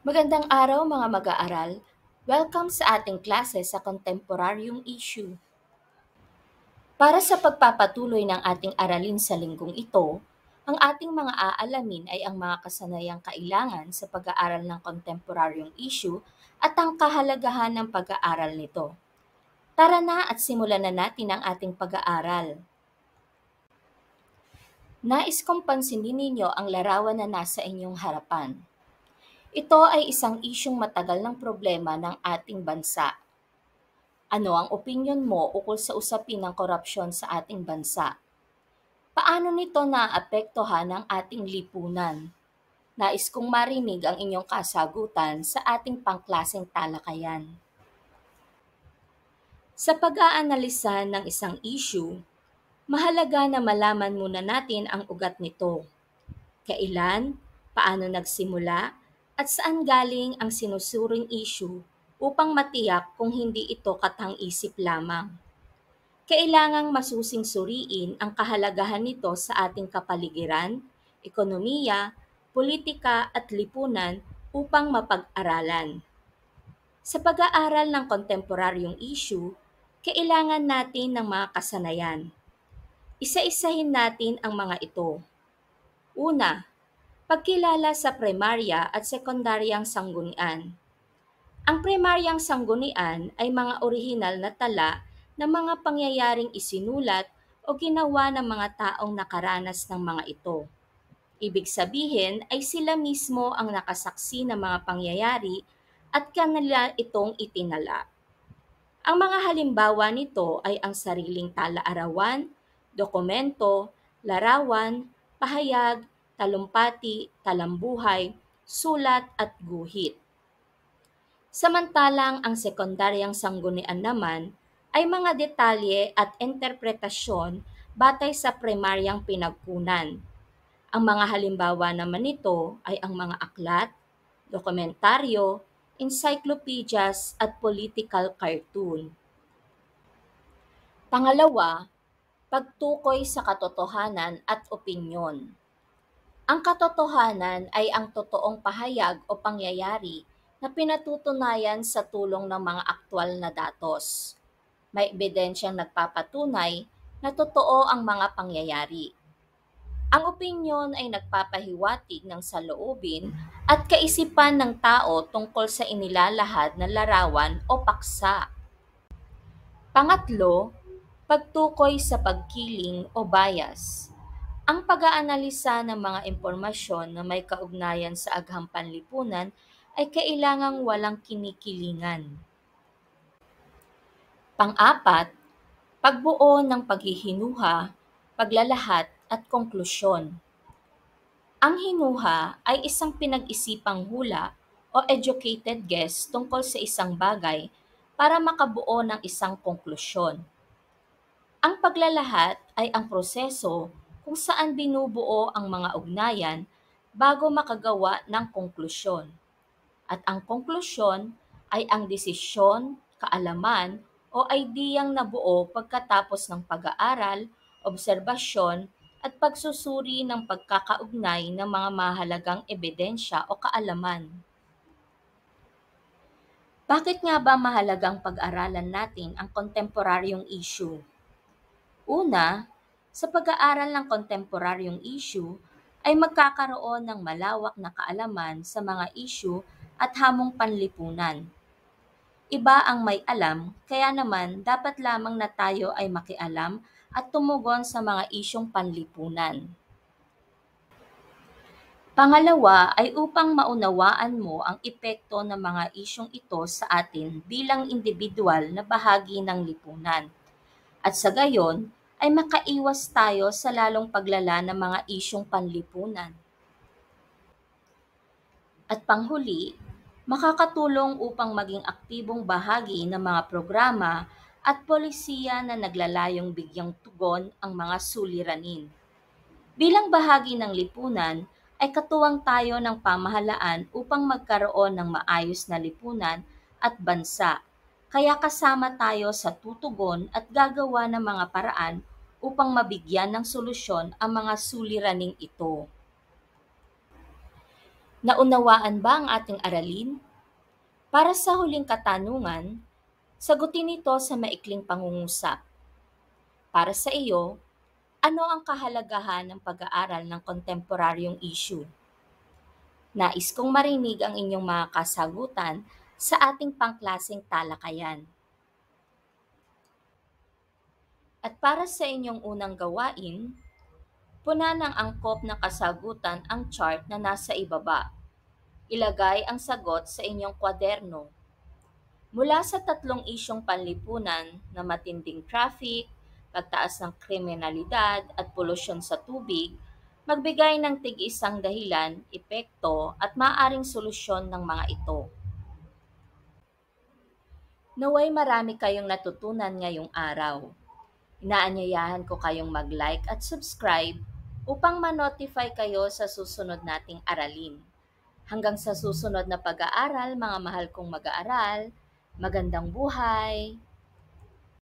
Magandang araw mga mag-aaral. Welcome sa ating klase sa Kontemporaryong Issue. Para sa pagpapatuloy ng ating aralin sa linggong ito, ang ating mga aalamin ay ang mga kasanayang kailangan sa pag-aaral ng kontemporaryong issue at ang kahalagahan ng pag-aaral nito. Tara na at simulan na natin ang ating pag-aaral. Nais kong pansinin ninyo ang larawan na nasa inyong harapan. Ito ay isang isyung matagal ng problema ng ating bansa. Ano ang opinyon mo ukol sa usapin ng korupsyon sa ating bansa? Paano nito naapektuhan ang ating lipunan? Nais kong marinig ang inyong kasagutan sa ating pangklaseng talakayan. Sa pag-aanalisa ng isang issue, mahalaga na malaman muna natin ang ugat nito. Kailan, paano nagsimula, at saan galing ang sinusuring issue upang matiyak kung hindi ito katang-isip lamang. Kailangang masusing suriin ang kahalagahan nito sa ating kapaligiran, ekonomiya, politika at lipunan upang mapag-aralan. Sa pag-aaral ng kontemporaryong issue, kailangan natin ng mga kasanayan. Isa-isahin natin ang mga ito. Una, pagkilala sa primarya at sekundaryang sanggunian. Ang primaryang sanggunian ay mga orihinal na tala ng mga pangyayaring isinulat o ginawa ng mga taong nakaranas ng mga ito. Ibig sabihin ay sila mismo ang nakasaksi ng mga pangyayari at kanila itong itinala. Ang mga halimbawa nito ay ang sariling tala-arawan, dokumento, larawan, pahayag, talumpati, talambuhay, sulat at guhit. Samantalang ang sekundaryang sanggunian naman ay mga detalye at interpretasyon batay sa primaryang pinagkunan. Ang mga halimbawa naman nito ay ang mga aklat, dokumentaryo, encyclopedias at political cartoon. Pangalawa, pagtukoy sa katotohanan at opinyon. Ang katotohanan ay ang totoong pahayag o pangyayari na pinatutunayan sa tulong ng mga aktwal na datos. May ebidensyang nagpapatunay na totoo ang mga pangyayari. Ang opinyon ay nagpapahiwatig ng saloobin at kaisipan ng tao tungkol sa inilalahad na larawan o paksa. Pangatlo, pagtukoy sa pagkiling o bias. Ang pag-aanalisa ng mga impormasyon na may kaugnayan sa agham panlipunan ay kailangang walang kinikilingan. Pang-apat, pagbuo ng paghihinuha, paglalahat at konklusyon. Ang hinuha ay isang pinag-isipang hula o educated guess tungkol sa isang bagay para makabuo ng isang konklusyon. Ang paglalahat ay ang proseso kung saan binubuo ang mga ugnayan bago makagawa ng konklusyon. At ang konklusyon ay ang desisyon, kaalaman o ideyang nabuo pagkatapos ng pag-aaral, obserbasyon at pagsusuri ng pagkakaugnay ng mga mahalagang ebidensya o kaalaman. Bakit nga ba mahalagang pag-aralan natin ang kontemporaryong issue? Una, sa pag-aaral ng kontemporaryong issue ay magkakaroon ng malawak na kaalaman sa mga issue at hamong panlipunan. Iba ang may alam, kaya naman dapat lamang na tayo ay makialam at tumugon sa mga isyong panlipunan. Pangalawa ay upang maunawaan mo ang epekto ng mga isyong ito sa atin bilang individual na bahagi ng lipunan. At sa gayon ay makaiwas tayo sa lalong paglala ng mga isyong panlipunan. At panghuli, makakatulong upang maging aktibong bahagi ng mga programa at polisiya na naglalayong bigyang tugon ang mga suliranin. Bilang bahagi ng lipunan, ay katuwang tayo ng pamahalaan upang magkaroon ng maayos na lipunan at bansa. Kaya kasama tayo sa tutugon at gagawa ng mga paraan upang mabigyan ng solusyon ang mga suliraning ito. Naunawaan ba ang ating aralin? Para sa huling katanungan, sagutin ito sa maikling pangungusap. Para sa iyo, ano ang kahalagahan ng pag-aaral ng kontemporaryong issue? Nais kong marinig ang inyong mga kasagutan sa ating pangklaseng talakayan. At para sa inyong unang gawain, puna ng angkop na kasagutan ang chart na nasa ibaba. Ilagay ang sagot sa inyong kwaderno. Mula sa tatlong isyong panlipunan na matinding traffic, pagtaas ng kriminalidad at polusyon sa tubig, magbigay ng tig-isang dahilan, epekto at maaaring solusyon ng mga ito. Naway marami kayong natutunan ngayong araw. Inaanyayahan ko kayong mag-like at subscribe upang ma-notify kayo sa susunod nating aralin. Hanggang sa susunod na pag-aaral, mga mahal kong mag-aaral, magandang buhay!